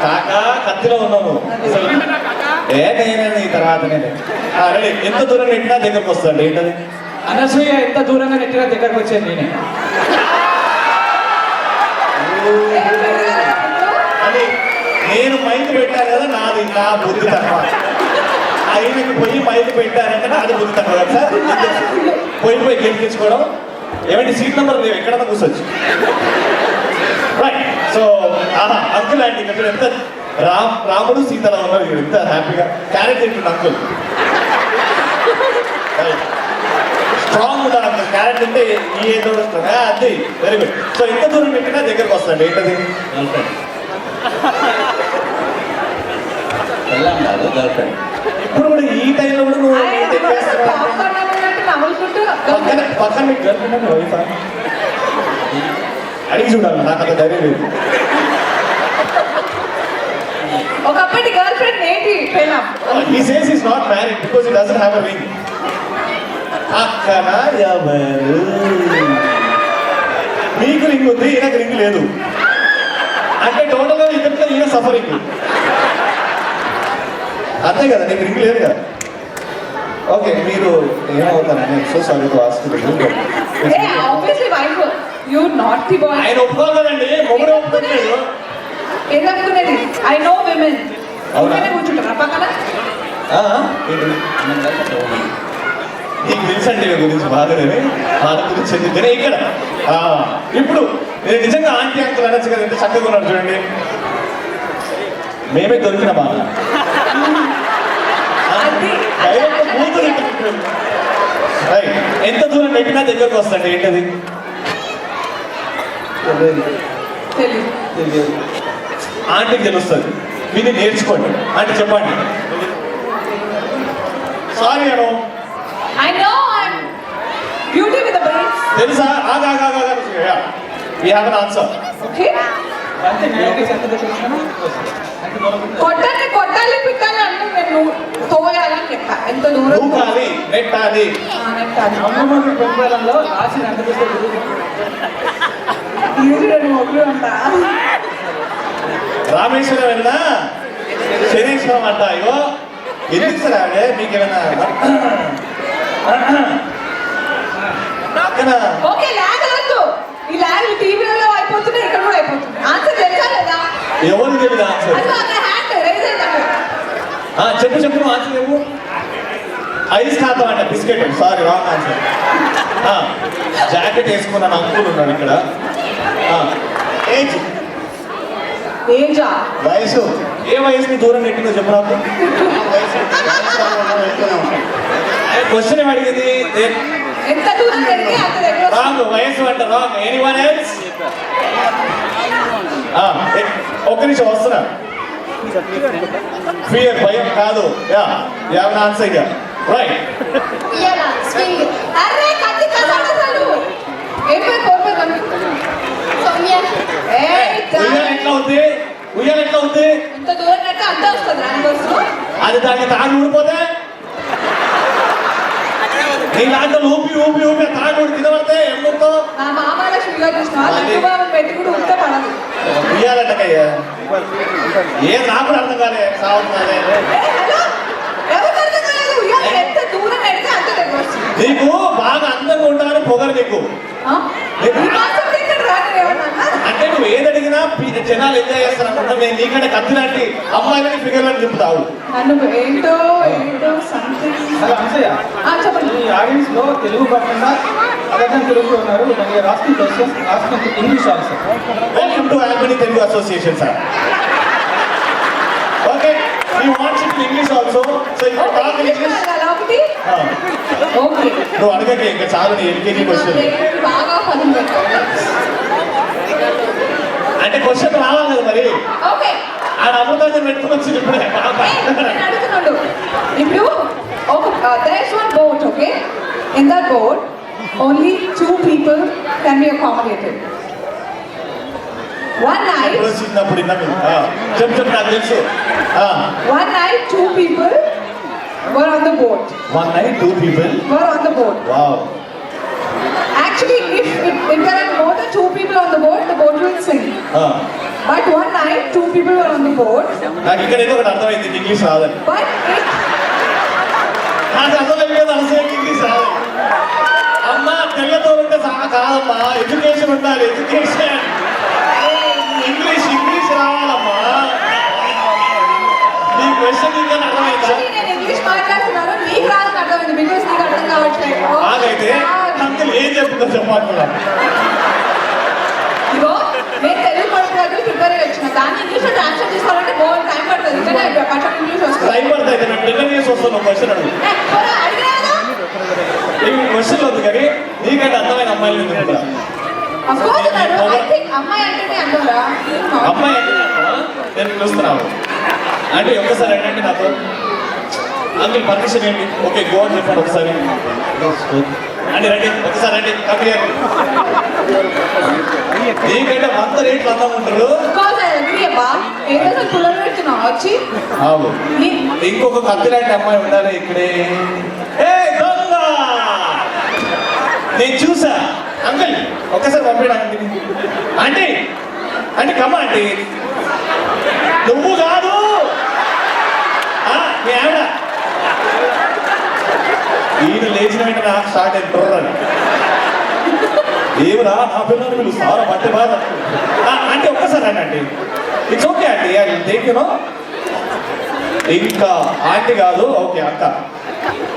కాకా కత్తిలో ఉన్నావు నేనే ఈ తర్వాత నేనే రెడీ. ఎంత దూరం నెట్టినా దగ్గరకు వస్తాడు. ఏంటది? అనసూయ ఎంత దూరంగా నెట్టినా దగ్గరకు వచ్చేది నేనే. అది నేను మైక్ పెట్టాను కదా, నాది నా బుద్ధి తక్కువ. ఆయనకి పోయి మైక్ పెట్టారంటే నాది బుద్ధి తక్కువ కదా సార్. పోయి గెలిపించుకోవడం. ఏమంటే సీట్ నెంబర్ లేవు, ఎక్కడన్నా కూర్చోవచ్చు. రైట్. సో అంకుల్ అండి ఇక్కడ ఎంత రాముడు సీతలా ఉన్నారు. ఇక్కడ ఎంత హ్యాపీగా క్యారెట్ తింటుంది అంకుల్. స్ట్రాంగ్ ఉండాలి అంకుల్. క్యారెట్ తింటే ఈ ఏదో వస్తుంది. అది వెరీ గుడ్. సో ఎంత దూరం పెట్టినా దగ్గరకు వస్తాండి. ఏంటది? ఇప్పుడు కూడా ఈ టైంలో కూడా నువ్వు పక్కన మీకు గర్ల్ఫ్రెండ్ వైఫ్ అడిగి చూడాలి. నాకు అంత ధైర్యం లేదు. ఒకప్పటి గర్ల్ ఫ్రెండ్ ఏంటి పెళ్ళాం? He says he's not married because he doesn't have a ring. అక్కన ఎవరు? నీకు రింగ్ ఉంది, ఈయనకు రింగ్ లేదు. అంటే టోటల్గా ఇద్దరితో ఈయన సఫరింగ్. అంతే కదా, నీకు రింగ్ లేదు కదా. ఓకే, మీరు ఏమవుతారండి? So sorry to ask. Obviously wife. You naughty boy. ఆయన ఒప్పుకోవాలి కదండి, మొగుడే ఒప్పుకోలేదు. ఏం ఒప్పుకునేది? I know women. అవునా కూర్చుంటారా పక్కన? నీకు తెలుసండి గురించి బాగానే వాళ్ళ గురించి ఎందుకనే ఇక్కడ. ఇప్పుడు నేను నిజంగా ఆంటీ అంకుల్ అనొచ్చు కదా, ఎంత చక్కగా ఉన్నారు చూడండి. మేమే దొరికిన బాగా ఎంత దూరం పెట్టినా దగ్గరకు వస్తాండి. ఏంటది? తెలియదు. ఆంటీకి తెలుస్తుంది. మీరు నేర్చుకోండి. ఆంటీ చెప్పండి. Sorry Anu. I know I'm beauty with the brains. తెలుసా? ఆగా we have an answer. Okay. కొట్టాలి పిట్టాలి అంటే నేను తోయాలని చెప్పా. ఎంత దూరం దూకాలి, నెట్టాలి. అమ్మమ్మ పెంపలంలో రాసిన ఎంత మొగ్గులు అంట. రామేశ్వరం వెళ్ళినా శనీశ్వరం అంట. అయ్యో ఎందుకు సార్ ఆవిడే మీకేమైనా ఓకే లాగ్ వద్దు. ఈ లాగ్ టీవీలో అయిపోతున్నాయి, ఇక్కడ కూడా అయిపోతుంది. ఆన్సర్ తెలుసా లేదా? ఎవరు తెలియదు ఆన్సర్. చెప్పు ఆన్సర్ చెప్పు. ఐస్ ఖాతం అంట, biscuit. Sorry, wrong answer. Jacket వేసుకున్నాను అంకుల్ ఉన్నాడు ఇక్కడ. ఏజా? వయసు. ఏ వయసుని దూరం నెట్టిందో చెప్పు నాకు. క్వశ్చన్ ఏం అడిగింది? ఎంత దూరం జరిగి అంత దగ్గర. రాంగ్. వయసు అంట రాంగ్. Anyone else? ఒక్క నిమిషం వస్తున్నా. ఫియర్, భయం కాదు. యా ఆన్సర్ ఇక. రైట్. అరే కత్తి కసాడసలు ఏం పేరు కోర్పే కను సౌమ్య. ఉయ్యాల ఎట్లా ఉంది? ఎంత దూరం కట్ట అంత వస్తుంది రాని. అది దానికి తాగి ఊడిపోతే నీ దాంట్లో ఊపి తాగి ఊడి తినబడితే ఎమ్ముతో నా మామాల షుగర్ చూసిన లడ్డుబాబు పెట్టి కూడా ఉంటే పడదు. ఉయ్యాలంటకయ్యా ఏం నాకు కూడా అర్థం కాలే. సాగుతున్నానే ఎంత దూరం పెడితే అంత దగ్గర వస్తుంది. నీకు బాగా అందంగా ఉంటామని పొగరు నీకు. అంటే నువ్వు ఏది అడిగినా జనాలు ఎంజాయ్ చేస్తారు అనుకుంటా. నేను నీకంటే కత్తి లాంటి అమ్మాయిలని ఫిగర్ లాంటి తిప్పుతావు. ఏంటో చెప్పండి. ఈ ఆడియన్స్ లో తెలుగు కాకుండా అదర్ తెలుగు ఉన్నారు. English also. Welcome to Albany Telugu association sir. Okay, we want it in English also. So you can talk in English. Okay, నువ్వు అడగకే ఇంకా చాలు నీ ఎల్కేజీ క్వశ్చన్. బాగా పని అంటే క్వశ్చన్ రావాలి కదా మరి. ఓకే, ఆడ అమృతాంజన్ పెట్టుకుని వచ్చింది ఇప్పుడే. అడుగుతున్నాడు ఇప్పుడు. there is one boat, okay? In that boat only 2 people can be accommodated. One night చిన్నప్పుడు చెప్పు నాకు తెలుసు. One night 2 people were on the boat. One night 2 people were on the boat. Wow. Actually, if there are more than 2 people on the boat will sink. But one night, two people were on the boat. నాకు ఇక్కడ ఏదో ఒకటి అర్థమైంది English రాదని. But it, నాకు అర్థమైంది కదా అనసూయకి English రాదు. అమ్మ తెల్లతో ఉంటే చాలా కాదమ్మా, ఎడ్యుకేషన్ ఉండాలి, ఎడ్యుకేషన్. ఇంగ్లీష్ రావాలమ్మా. నీ క్వశ్చన్ ఇంకా అర్థమైందా? actually నేను ఇంగ్లీష్ మాట్లాడుతున్నాను, నీకు రాదని అర్థమైంది బికాస్ నీకు అర్థం కావట్లేదు. ఆగైతే అంకుల్ ఏం చెప్తుందో చెప్పాలనుకున్నాను. ఇగో నేను తెలుగు పడుకోవడం ప్రిపేర్ అయ్యి వచ్చిన దాన్ని ఇంగ్లీష్లో ట్రాన్స్లేట్ చేసుకోవాలంటే బోల్ టైం పడుతుంది. కానీ పట్టణ ఇంగ్లీష్ వస్తుంది. టైం పడుతుంది, నేను 10 years వస్తాను. క్వశ్చన్ అడుగు. అడిగినా కదా నీకు క్వశ్చన్ ఉంది కానీ నీకంటే అర్థమైన అమ్మాయిలు ఎందుకు? అఫ్ కోర్స్ అన్నారు. ఐ థింక్ అమ్మాయి అంటేనే అంటారా? అమ్మాయి అంటే నేను పిలుస్తున్నాను అంటే ఒక్కసారి ఏంటంటే నాతో అంకుల్ పర్మిషన్ ఏంటి, ఓకే గో అని చెప్పండి ఒకసారి అంటే రండి ఒకసారి రండి కంపెనీ నీకంటే 100 రేట్లు అందం ఉంటారు. ఏదో పుల్లలు పెడుతున్నావు వచ్చి అవును ఇంకొక కత్తి లాంటి అమ్మాయి ఉండాలి ఇక్కడే. ఏ దొంగ నేను చూసా అంకుల్ ఒక్కసారి పంపించడానికి అంటే అంటే కమ్మ అంటే నువ్వు కాదు మీ ఆవిడ. ఈయన లేచిన వెంటనే నాకు స్టార్ట్ అయింది టొర్రని. ఏమిరా నా పిల్లలు పిలుస్తారా మధ్య బాధ అంటే ఒక్కసారి అండి ఇట్స్ ఓకే అండి అది దేనికనో ఇంకా ఆంటీ కాదు ఓకే అక్క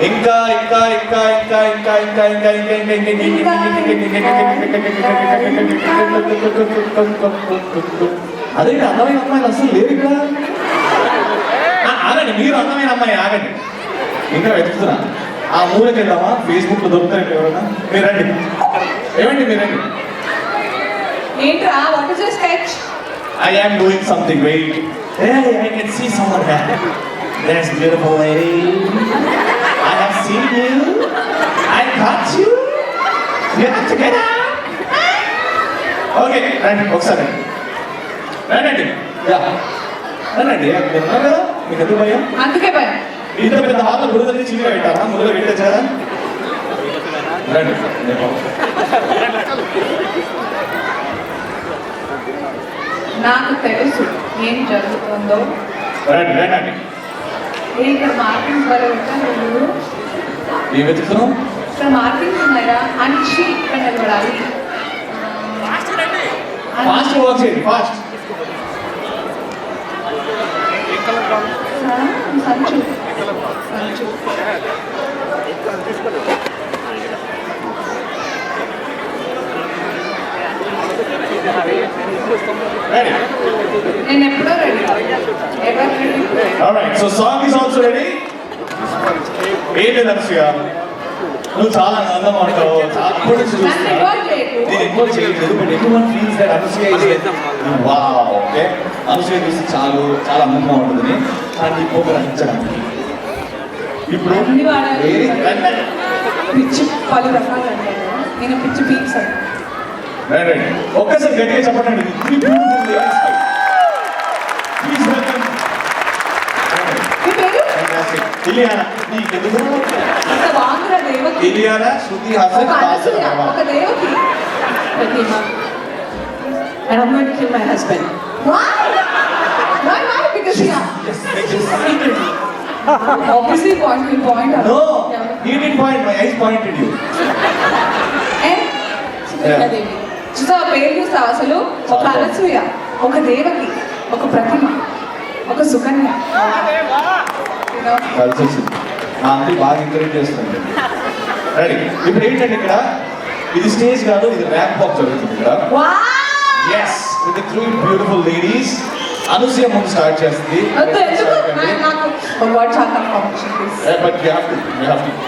ఇంకా ఇంకా ఇంకా ఇంకా ఇంకా ఇంకా ఇంకా ఇంకా ఇంకా అదే అందమైన అమ్మాయిలు అసలు లేరు ఇక్కడ. ఆగండి మీరు అందమైన అమ్మాయి ఆగండి ఇంకా వెతుకుతున్నా. ఆ మూలకి వెళ్దామా? ఫేస్బుక్లో దొరుకుతారండి ఎవరైనా? మీరండి ఏమండి మీరండి. ఏంట్రా what is your sketch? I am doing something great. Hey, I can see someone there. There's a beautiful lady. I have seen you. I got you. You have to get out. Okay, రండి ఒకసారి రండి. Yeah రండి మీరు ఉన్నారు కదా మీకు ఎందుకు భయం? అందుకే భయం. ఇంత పెద్ద హాల్లో గురుదల్లి చిన్నగా పెట్టారా? ముందుగా పెట్టచ్చు కదా. రండి నాకు తెలుసు ఏం జరుగుతుందో. రండి రండి. ఇక్కడ మార్కింగ్స్ వల్ల ఉంటాను. ఏం వెతుకుతున్నాం? ఇక్కడ మార్కింగ్స్ ఉన్నాయా? అనిషి ఇక్కడ నిలబడాలి. ఫాస్ట్ వాక్ చేయండి ఫాస్ట్. సంచు సంచు Ready? నేను ఎప్పుడో రెడీ. ఎవరు ready? Alright, so song is also ready. ఏం లేదు అనసూయ నువ్వు చాలా అందంగా ఉంటావు. చాలా అప్పటి నుంచి నన్ను చూస్తున్నా. ఇన్వాల్వ్ చేయకు. నేను ఇన్వాల్వ్ చేయలేదు but everyone feels that Anasuya is wow. Okay Anasuya చూసి చాలా అందంగా ఉంటుందని దాన్ని ఇంకొక రచించడానికి ఇప్పుడు అన్ని వాడాలి. వేరే పిచ్చి పలు రకాలు అంటారు. నేను పిచ్చి పీక్స్ అంటాను. రైట్ ఒక్కసారి గట్టిగా చెప్పండి. ప్లీజ్ వెల్కమ్ మీ పేరు? ఇలియానా. నీకెందుకు అంత బాగుందిరా దేవకి. ఇలియానా శృతి హాసన్ ఒక అనసూయ, ఒక దేవకి. ప్రతిమ. And I'm going to kill my husband. Why? Why? Because he obviously point. No, he didn't point. My eyes pointed you. And సురేఖాదేవి. చూసా పేరు చూసా అసలు ఒక అనసూయ, ఒక దేవకి, ఒక ప్రతిమ, ఒక సుకన్య. కలిసి వచ్చింది. మా అంకుల్ బాగా ఎంకరేజ్ చేస్తుంది. రెడీ ఇప్పుడు ఏంటంటే ఇక్కడ ఇది స్టేజ్ కాదు, ఇది ర్యాంప్ వాక్ జరుగుతుంది ఇక్కడ. Yes with 3 beautiful ladies. Anasuya ముందు స్టార్ట్ చేస్తుంది. వద్దు ఎందుకు నాకు వర్డ్ చాలా competition please. But you have to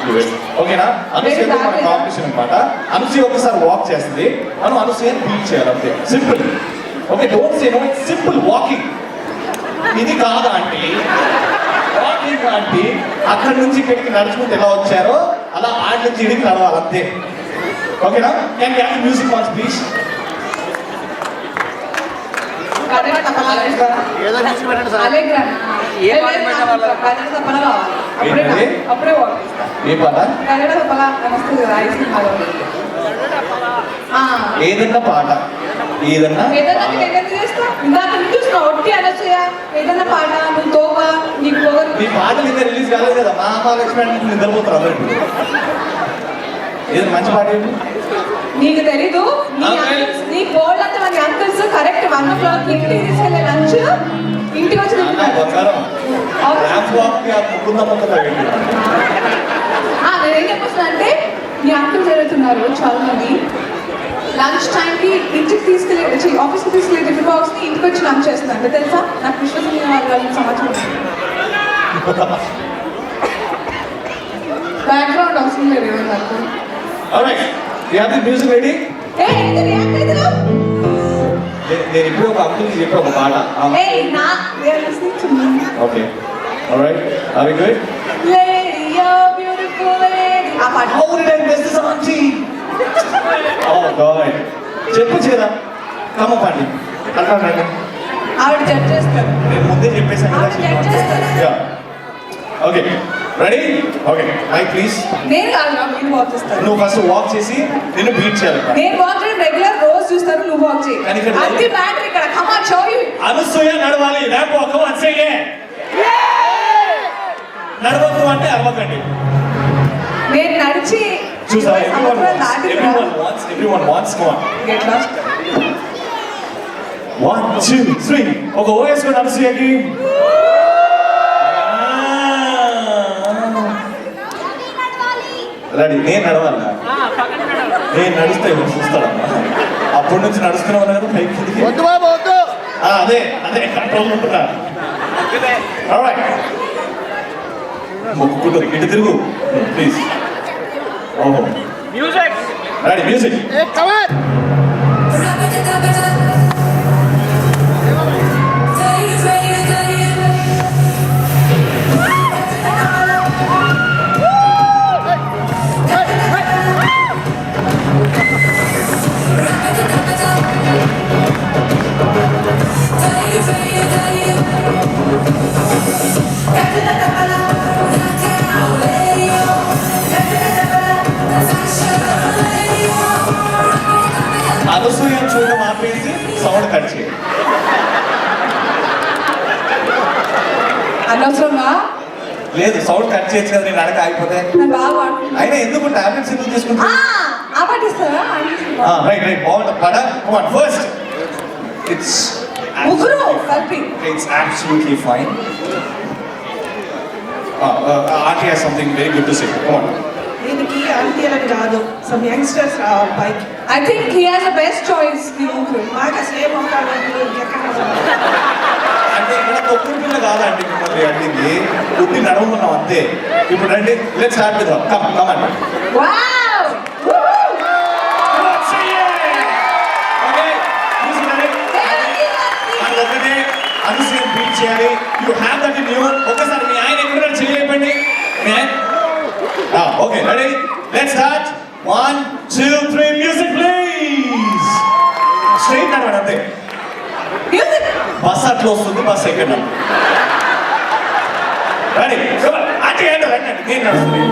do it. ఓకేనా? అనసూయతో మన కాంపిటీషన్ అన్నమాట. అనసూయ ఒకసారి వాక్ చేస్తుంది, మనం అనసూయని బీట్ చేయాలి అంతే. Simple. Okay don't say no, it's simple walking. ఇది కాదు ఆంటీ వాకింగ్ ఆంటీ. అక్కడి నుంచి ఇక్కడికి నడుచుకుంటూ ఎలా వచ్చారో అలా ఆడి నుంచి ఇడికి నడవాలి అంతే. ఓకేనా? Can you have music on please? అప్పుడే ఏ పాట? వస్తుంది కదా ఐ సినిమాలో. ఏదన్నా పాట ఏదన్నా ఏదైనా ఏదైనా చేస్తా ఇందాక నుంచి చూసిన ఒట్టి అనొచ్చుయా ఏదైనా పాట నువ్వు తోవ నీకు పొగరు మీ పాటలు ఇంకా రిలీజ్ కాలేదు కదా మా మహాలక్ష్మి అంటే నిద్రపోతారు అందరూ ఇప్పుడు. ఏది మంచి పాట ఏంటి? నీకు తెలీదు నీ బోర్డు అంతా మన అంకుల్స్ కరెక్ట్ 1 o'clock ఇంటికి తీసుకెళ్ళే లంచ్ ఇంటికి వచ్చి తింటున్నారు. బంగారం ర్యాంప్ వాక్కి ఆ ముకుంద మొక్క తగ్గండి. నేనేం చెప్పొస్తున్నా అంటే మీ అంకుల్ జరుగుతున్నారు చాలా మంది లంచ్ టైంకి ఇంటికి తీసుకెళ్ళి ఆఫీస్కి తీసుకెళ్ళి టిఫిన్ బాక్స్ని ఇంటికి వచ్చి లంచ్ చేస్తున్నారు అంటే తెలుసా నాకు విశ్వసనీయ వాళ్ళ సమాచారం బ్యాక్గ్రౌండ్ అవసరం లేదు ఏమో నాకు Alright, you have the music ready? నేను ఇప్పుడు ఒక అంకుల్కి చెప్పి ఒక పాట. Okay alright, are we good? Lady, you're beautiful lady. ఆ పాట How did I miss this auntie? Oh God. చెప్పొచ్చు కదా కమ్మ పాటి అంటానండి ఆవిడ జడ్జ్ చేస్తారు నేను ముందే చెప్పేసాను ఆవిడ జడ్జ్ చేస్తారు okay ready okay mic please నేను కాదు మీరు వాక్ చేస్తారు నువ్వు ఫస్ట్ వాక్ చేసి నేను బీట్ చేయాలి నేను వాక్ చేయడం రెగ్యులర్ రోజు చూస్తాను నువ్వు వాక్ చేయి కానీ ఇక్కడ అది మ్యాటర్ ఇక్కడ come on show you Anasuya నడవాలి ramp walk come say it నడవకు అంటే అవ్వకండి నేను నడిచి చూసావా everyone wants come on get lost 1 2 3 ఒక ఓఎస్ కూడా అనసూయకి రెడీ నేను నడవాలా నేను నడిస్తే చూస్తాడమ్మా అప్పటి నుంచి నడుస్తూనే ఉన్నా కదా పైకి అదే అదే కంట్రోల్ ఉంటున్నా మొక్కుకుంటారు ఇటు తిరుగు ప్లీజ్ ఓహో రెడీ మ్యూజిక్ అనసూయ చూడడం ఆపేసి సౌండ్ కట్ చేయి అనవసరంగా లేదు సౌండ్ కట్ చేయొచ్చు కదా నేను అడగ ఆగిపోతే నేను బాగా వాడుతున్నాను అయినా ఎందుకు టాబ్లెట్స్ ఎందుకు తీసుకుంటా ఆ పాటిస్తారా రైట్ రైట్ బాగుంది పడ కమాన్ ఫస్ట్ ఇట్స్ ముగ్గురు కలిపి it's absolutely fine aunty has something very good to say come దీనికి ఆంటీ అని కాదు సమ్ యంగ్స్టర్స్ రావాలి పైకి I think he has the best choice మీ ముగ్గురు బాగా సేమ్ ఉంటాడు ఇంకెక్కడ అంటే ఇక్కడ తొక్కుడు పిల్ల కాదండి మిమ్మల్ని అడిగింది పుట్టి నడవమన్నాం అంతే ఇప్పుడు రండి let's start with come come అండి వావ్ ఒకటే అనుసూయ బీట్ చేయాలి you have that in you ఒకసారి మీ ఆయన ఎక్కడ చేయలేపండి okay ready let's start 1 2 3 music please straight నడవండి అంతే మ్యూజిక్ బస్ అట్లా వస్తుంది బస్ ఎక్కడ రెడీ అంటే ఏంటో రండి నేను నడుస్తుంది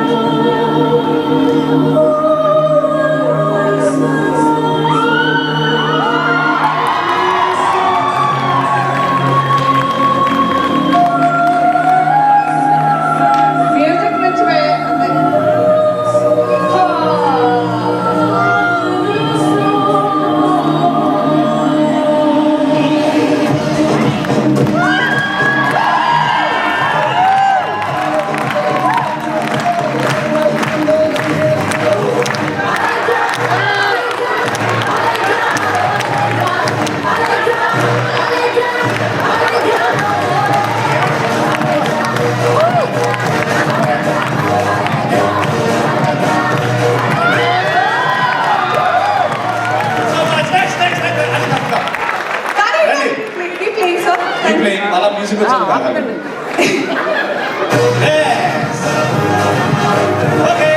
మ్యూజిక్ నుంచి అలా మ్యూజిక్ వచ్చింది ఓకే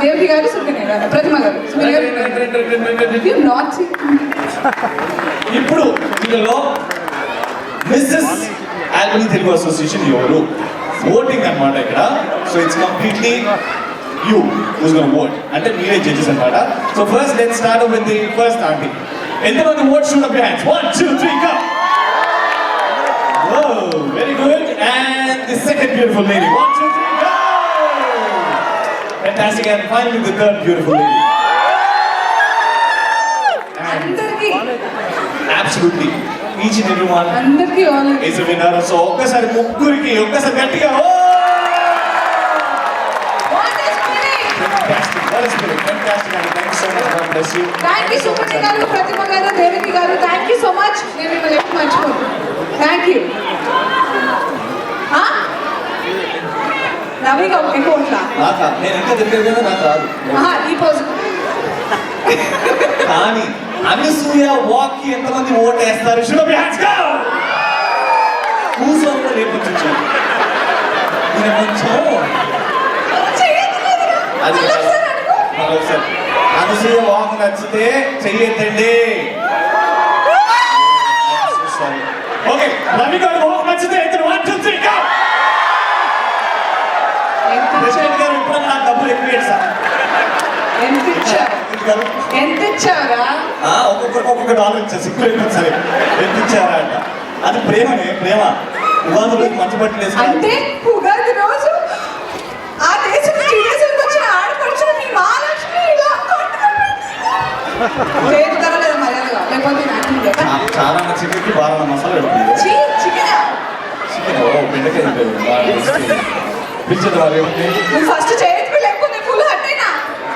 దేవకి గారు, సుకన్య గారు, ప్రతిమ గారు. You not see. ఇప్పుడు వీళ్ళలో మిస్సెస్ ఆల్బనీ తెలుగు అసోసియేషన్ ఎవరు ఓటింగ్ అన్నమాట ఇక్కడ. So it's completely you who's gonna vote, అంటే మీరే జడ్జెస్ అన్నమాట. So first let's start with the first aunty. ఎంతమంది vote shoot up hands? 1 2 3 come. Oh very good. And the second beautiful lady. 1 2 3 go. Fantastic. And finally the third beautiful lady. అందరికి Absolutely. Each and every one అందరికి all is a winner. So ఒక్కసారి ముగ్గురికి ఒక్కసారి గట్టిగా ఓ what is winning. fantastic. What is spirit? Fantastic. And thank you so much. God bless you. Thank you Sukanya గారు, ప్రతిమ గారు, దేవకి గారు, thank you so much. నేను మిమ్మల్ని ఎప్పుడు మర్చిపోను. Thank you. రవి ఎక్కువ ఉంటా నాకా నేను ఎంత చెప్పేది కదా నాకు రాదు. ఈ పోజు కానీ అనసూయ వాక్ కి ఎంతమంది ఓట్ వేస్తారు? Should be hands go. కూసో కూడా లేపొచ్చు. నేను కొంచెం అది ఒకసారి అనసూయ వాక్ నచ్చితే చెయ్యొద్దండి. ఓకే రవి గారు వాక్ నచ్చితే ఇద్దరు 1 2 3 go. ప్రెసిడెంట్ గారు ఇప్పుడు నాకు డబ్బులు ఎక్కువ సార్. ఎంత ఇచ్చావురా? ఒక్కొక్క డాలర్ ఇచ్చారు. సిక్కులు అయిపోయింది సరే. ఎంత ఇచ్చారా అంట. అది ప్రేమనే ప్రేమ. ఉగాది రోజు మంచి బట్టలు వేసుకుని అంటే ఉగాది రోజు ఆ దేశం నుంచి ఈ దేశంకి వచ్చిన ఆడపడుచు మీ మహాలక్ష్మి ఇలా లేదు తరలేదు మర్యాదగా, లేకపోతే నాకు చాలా నా చికెన్కి బాగా మసాలా పెడుతుంది. చికెన్ చికెన్ ఓ బెండకాయ పిలిచేది వాళ్ళు ఏముంది నువ్వు ఫస్ట్ చేయొచ్చు, లేకపోతే ఫుల్ హట్ అయినా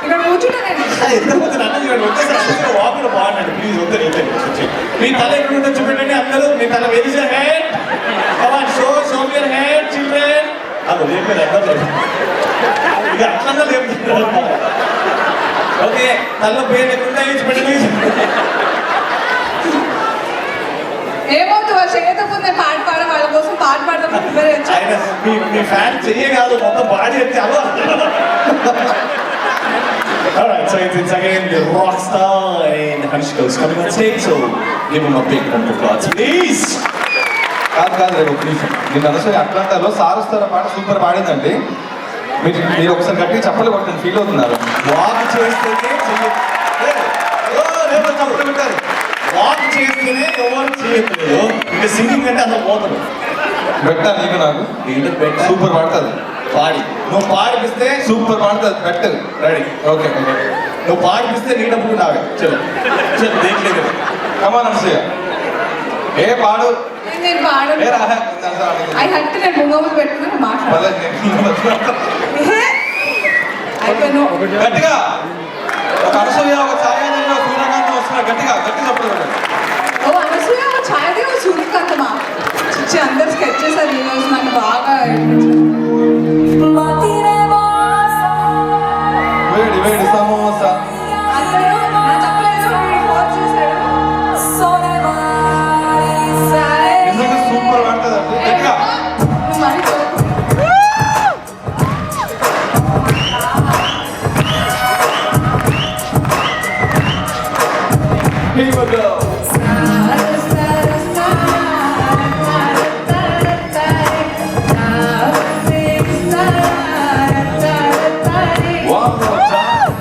ఇక్కడ కూర్చుంటా నేను. ఎంతమంది అన్నది ఒకేసారి వాకులు బాగున్నాడు. ప్లీజ్ వద్దు. మీ తల ఎక్కడ ఉంటుందో చూపెట్టండి అందరూ. మీ తల వెలిసే head. Come on show your head children. అది లేకపోతే ఎక్కడ ఇక అట్లా లేపుతున్నారు. ఓకే తలలో పేరు ఎక్కడ చూపెట్టండి. ఏమవుతుంది చేయకపోతే నేను పాట పాడ వాళ్ళ కోసం పాట పాడదాం ప్రిపేర్ ఆయన మీ ఫ్యాన్ చెయ్యే కాదు మొత్తం బాడీ ఎత్తి అలా. Alright, so it's again the rock star and Hanshika is coming on stage, so give him a big round of applause, please. కాదు రేపు ఒక నిమిషం. నేను అనసూయ అట్లాంటాలో సారుస్తారా పాట సూపర్ పాడిందండి. మీరు ఒకసారి గట్టిగా చెప్పలు కొట్టండి, ఫీల్ అవుతున్నారు. వాక్ చేస్తేనే చెయ్యారు. వాక్ చేస్తేనే ఎవరు చేయట్లేదు. ఇంకా సింగింగ్ అంటే అంత పోతుంది. బెట్టా నీకు నాకు ఏంటో పెట్ట సూపర్ పాడుతుంది. పాడి నువ్వు పాడిపిస్తే సూపర్ పాడుతుంది. Bet ready. ఓకే నువ్వు పాడిపిస్తే నీ డబ్బులు నావే. చలో చలో దేఖలేదు. కమాన్ అనసూయ ఏ పాడు నేను పాడను. ఏ రాహే ఐ హట్ నేను ముంగములు పెట్టుకుని మాట్లాడు. అయిపోయాను. గట్టిగా ఒక అనసూయ ఒక ఛాయాదేవి ఒక సూర్యకాంతం వస్తున్నారు. గట్టిగా గట్టి చెప్పలు ఓ అనసూయ ఓ ఛాయాదేవి ఓ సూర్యకాంతమా చిచ్చి అందరు స్కెచ్ చేశారు ఈ రోజు. నాకు బాగా వేడి వేడి సమోసా అందరూ నా చెప్పలేదు ఫోన్ చేశాడు. సరే నిజంగా సూపర్ పాడుతుందండి. గట్టిగా నువ్వు మరి Here we go. One more time.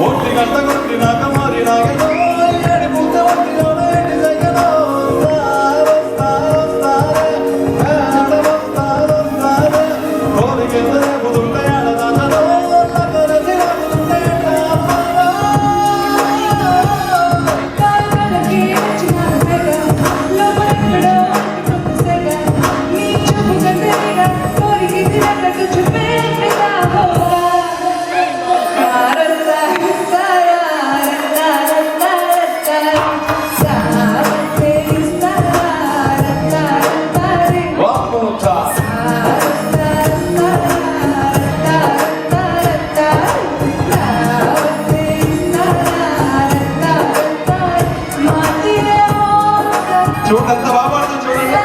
ఓటి గంట కొట్టి నాక మరి నాగలో ఏడి ముద్ద వట్టిలోనే డిజైనో వస్తారే వస్తారే వస్తారే చూడండి ఎంత బాగా పాడుతుంది చూడండి.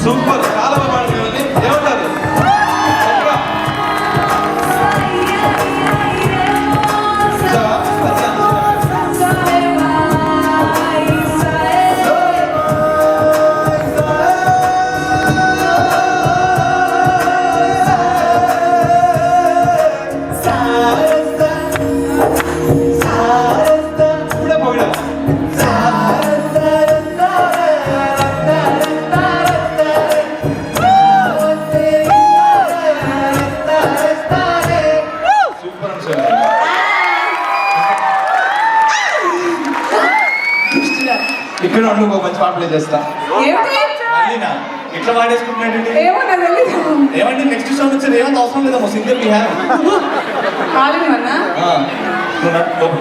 సూపర్, చాలా బాగా పాడుతుంది. ఏమంటారు? ఇప్పుడే పోయినా సూపర్ సార్. ఇక్కడ ఉండి ఒక మంచి పాట ప్లే చేస్తా. ఏమిటి? మళ్ళీనా ఇట్లా వాడేసుకుంటున్నాడు. ఏమో నాకు తెలీదు. ఏమండి నెక్స్ట్ సాంగ్ వచ్చేది ఏమంత అవసరం లేదమ్మా, సింగర్ వి హ్యావ్. కాలేమన్నా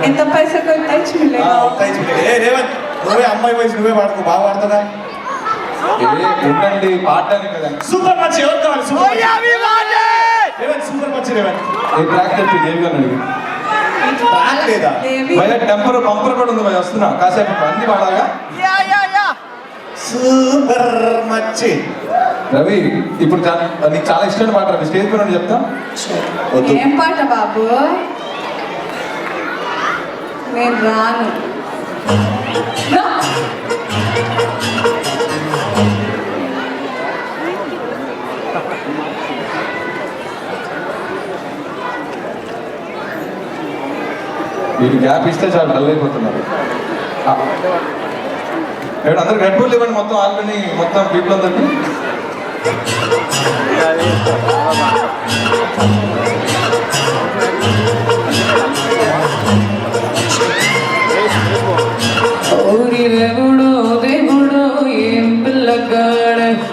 ఎంత పైసలు టచ్ మిల్లే. రేవంత్ నువ్వే అమ్మాయి వయసు నువ్వే పాడుకో, బాగా పాడుతుందా? ఉండండి పాడడానికి కదా. సూపర్ మంచి ఎవరు కావాలి? సూపర్ రేవంత్, సూపర్ మంచి రేవంత్. ఏ ట్రాక్ చెప్పి దేవి గారిని అడిగి. ట్రాక్ లేదా? భయ టెంపర్ బంపర్ కూడా ఉంది భయ, వస్తున్నా కాసేపు అన్ని పాడాగా. సూపర్ మచ్చి. రవి ఇప్పుడు నీకు చాలా ఇష్టమైన పాట రవి, స్టేజ్ పైన చెప్తా. ఏం పాట బాబు? నేను రాను. రా. వీటి గ్యాప్ ఇస్తే చాలా డల్ అయిపోతున్నారు. ఏడు అందరికి రెడ్ బుల్ ఇవ్వండి మొత్తం, ఆల్రెడీ మొత్తం పీపుల్ అందరికి.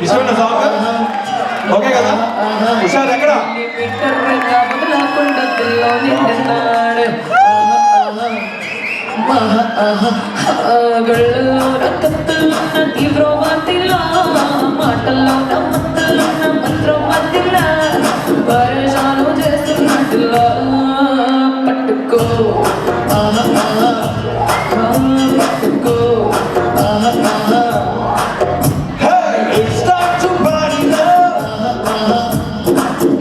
ఇష్టమైన సాంగ్ ఓకే కదా? హుషారు ఎక్కడ? మాటల్లో మంత్రం మధ్యలా పరేషాను చేస్తున్నట్టులా పట్టుకో పట్టుకో. It's time to party now.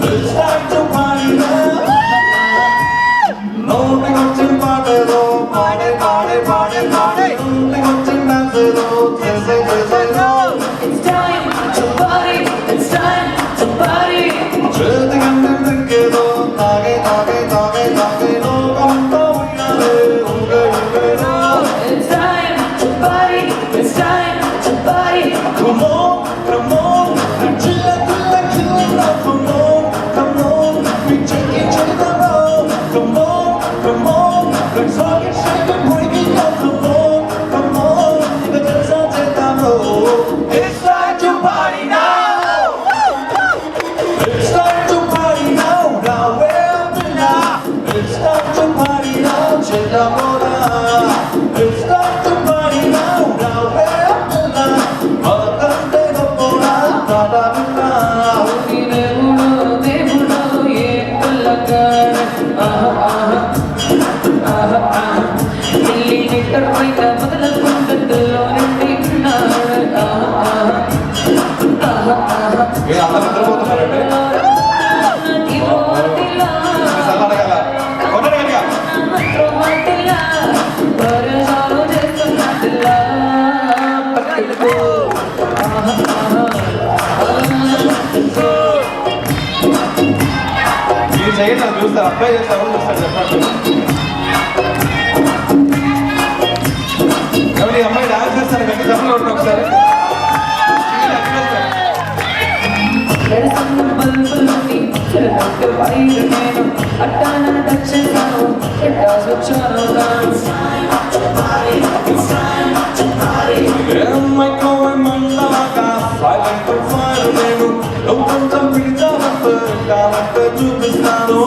It's time to party now. Nothing else in party though. Party, party, party, party. Nothing else in dance though. Say, no. It's time to party, it's time to party. Nothing else in drink though. Tage, tage, tage, tage. No, come to చేద్దామోరా It's time to party now, now we're up in love. మనకంటే గొప్పరా తాతారా నీ దేవుడో దేవుడో ఏ పిల్లగాడు millimetre పైన మొదలకుండలో నిండి ఉన్నాడు మీరు అందరూ నిద్రపోతున్నారండి ఈసారి అడగాల కొట్టండి గట్టిగా. మీరు చేయండి నాకు చూస్తారు అప్లై చేస్తారు చూస్తారు చెప్పండి ఎవరు ఈ అమ్మాయి డాన్స్ చేస్తారు గట్టి చెప్పండి ఒకసారి అట్టాన టచ్ చేశాను ఎట్టాస్ వచ్చాను ఏమైకోవై మండలాగా సైలెంట్ ఫైర్ నేను నువ్వు కొంచెం పిలిచావంటే కాలంటే చూపిస్తాను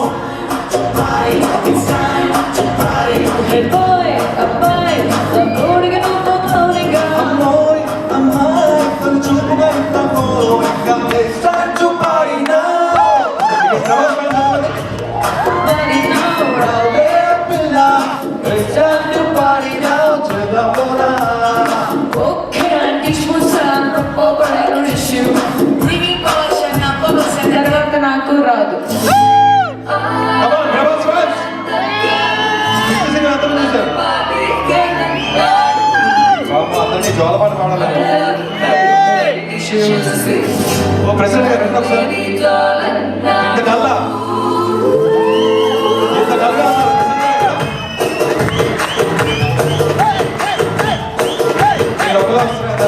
బాయ్ అబ్బాయి కోడిగా నువ్వు మౌనిగా అమ్మాయి అమ్మాయి తను చూపుగా ఇంతకో ఇంకా it's time to party now Buddy, no, it's time to party now చేద్దామోరా okay, this was a problem issue. Maybe portion na portion తర్వాత నాకు రాదు. Come on, Rebels fans! This is అందరూ చూశారు అందరినీ జోలపాటు పాడాలి ఓ ప్రెసిడెంట్ గారు రండి ఒకసారి ఇంత కల్లా ఇంత కల్లా ఉన్నారు మీరు ఒకలా వస్తున్నారు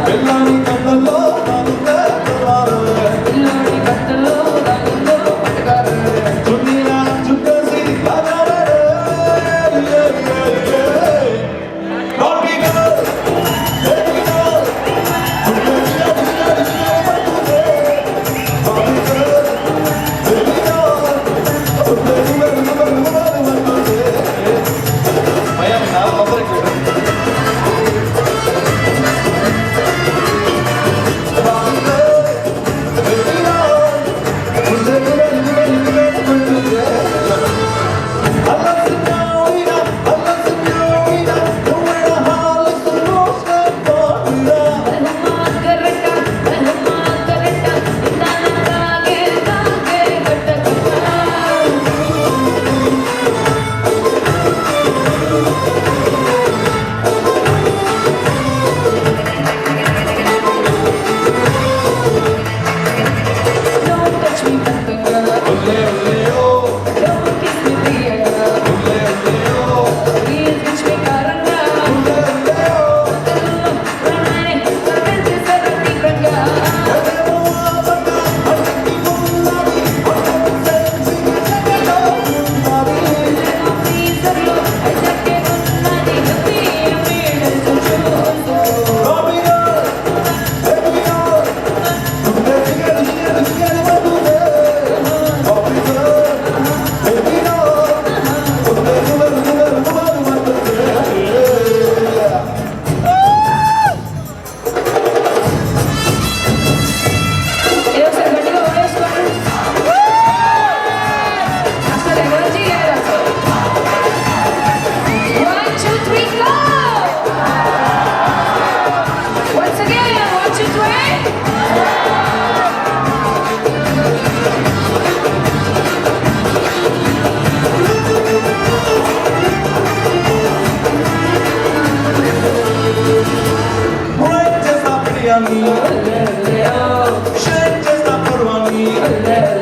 పిల్లని కళ్ళలో చున్నీలా చుట్టేసి Let's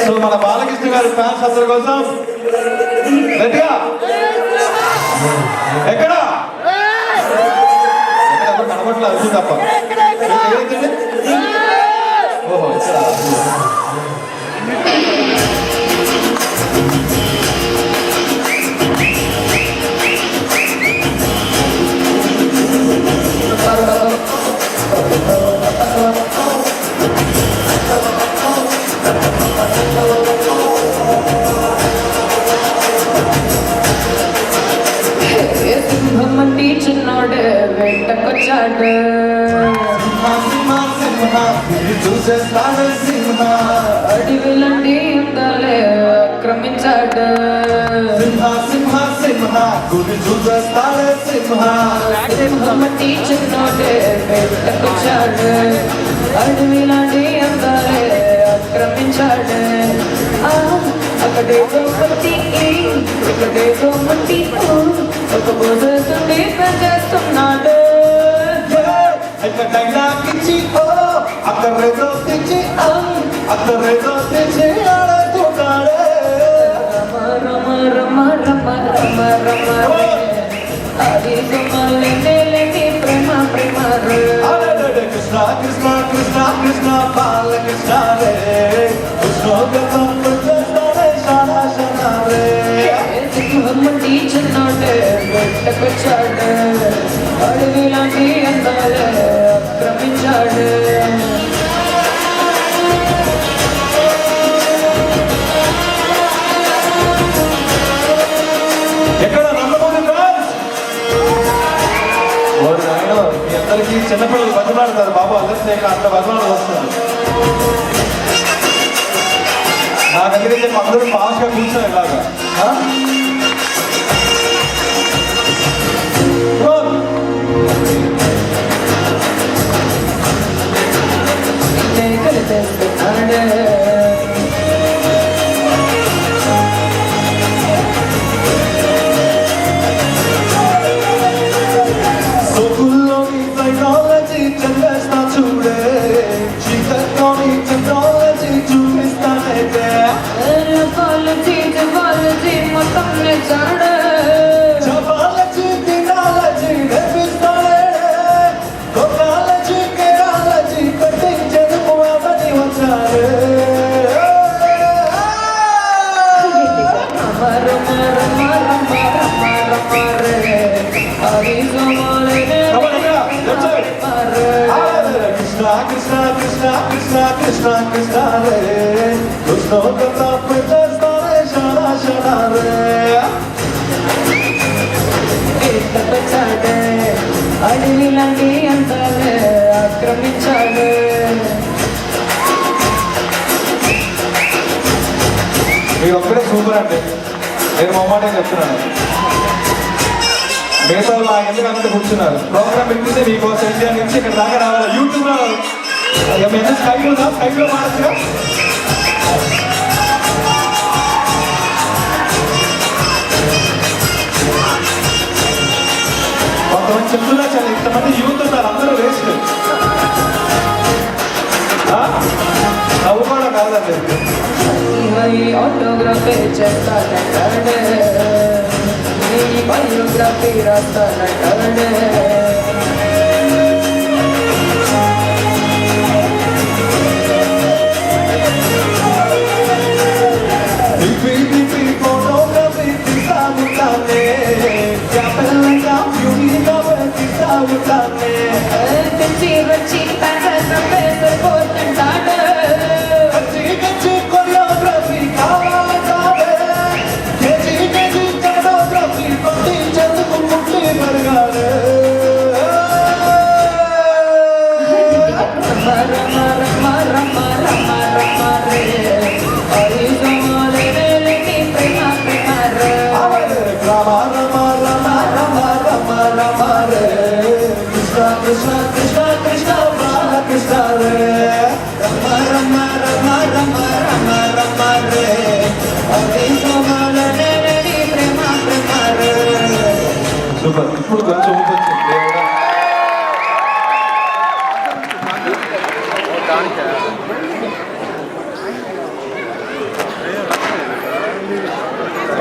సో మన బాలకృష్ణ గారి ఫ్యాన్స్ అందరి కోసం గట్టిగా ఎక్కడ ఎవరు కనబట్లేదు అర్థం తప్ప ఏదైతే ఓహో ఇక్కడ సింహమంటి చిన్నోడు వెంటకొచ్చాడు చూసేస్తాడు సింహ అడవిలండి ఉండాలే ఆక్రమించాడు సింహ సింహ సింహ గురి చూసేస్తాడు సింహ సింహమంటి చిన్నోడు వెంటకొచ్చాడు అడవిలాంటి ఉండాలే ఆక్రమించాడు అక్కడేదో పట్టి ఇక్కడేదో మట్టి ఒక బోధతుండి పెంచేస్తున్నాడు డైలాగ్ ఇచ్చి అక్కర్రేదో తెచ్చి అక్కర్రేదో తెచ్చి ఆడుతున్నాడే రమ రమ రమ రమ రమ అది సుమలేని ప్రేమ ప్రేమ కృష్ణ కృష్ణ కృష్ణ కృష్ణ బాలకృష్ణ రే కృష్ణోగతం చేస్తాడే షాడా షాడా రే సింహమంటి చిన్నోడు వెంటకొచ్చాడు అడవిలాంటి అందాలే ఆక్రమించాడు ఎక్కడ నందమూరి ఫ్యాన్స్ ఓరి నాయనో మీ అందరికీ చిన్నపిల్లలు బతులాడతారు బాబు అందరికీ అంత బతులాడు వస్తారు నా దగ్గర చెప్పి అందరూ ఫాస్ట్గా కూర్చొని ఇలాగా సోకుల్లోని టెక్నాలజీ చంపేస్తా చూడే చీకట్లోని టెక్నాలజీ చూపిస్తానైతే వాళ్ళజీ మొత్తం చాడు చపాలజీ తినాలజీ నేర్పిస్తాడే కొనాలజీ కేరాలజీ కట్టించేది పోవని వచ్చాడే కృష్ణ కృష్ణ కృష్ణ కృష్ణ కృష్ణ కృష్ణ రే కృష్ణోగతం చేస్తాడే షాడా షాడా రే అడవిలాంటి అందాలే ఆక్రమించాడు మీరు ఒక్కడే సూపర్ అంటే నేను మొమ్మాటే చెప్తున్నాను మిగతా వాళ్ళు ఆ ఎందుకు అంతా కూర్చున్నారు ప్రోగ్రామ్ పెట్టిందే మీకోసం ఇండియా నుంచి ఇక్కడ దాకా రావాలి యూట్యూబ్ లో మేము స్కైలో మాడచ్చుగా కొంతమంది చెప్తున్నా చాలా ఇంతమంది యూత్ ఉన్నారు అందరూ వేస్ట్ నవ్వుకోవడం కాదండి ఆటోగ్రఫీ చేస్తానంటాడు నీ బయోగ్రఫీ రాస్తానంటాడు ఫోటోగ్రఫీ తీసాగుతానే క్యాపెల్గా బ్యూటీగా తీసాగుతానే తెచ్చి వచ్చి పోతుంటాడు గచ్చి గచ్చి కొరియోగ్రఫీ కావాలంటాడే కేజీ కేజీ కొరియోగ్రఫీ పట్టి చెందుకు ముట్టి పెరగాడే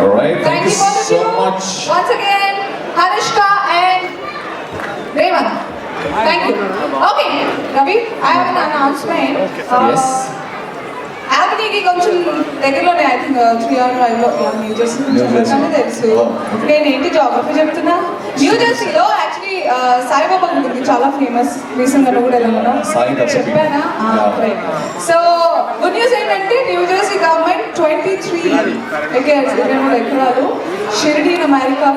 Alright, thank you both of so you. much. Once again, Harishka and Revan. Thank you. Okay, Ravi, I have an announcement. Yes. యావనీకి కొంచెం దగ్గరలోనే I think 3 or 5 new Jersey New Jersey. తెలుసు. Oh, okay. నేనేంటి geography చెప్తున్నా. New జెర్సీలో actually Saibaba గుడి చాలా famous. Recent గా కూడా వెళ్ళాను. సాయి దర్శనం. చెప్పానా? Yeah. సో గుడ్ న్యూస్ ఏంటంటే న్యూ జెర్సీ గవర్నమెంట్ 23 ఎకరాలు షిరిడీ ఇన్ అమెరికా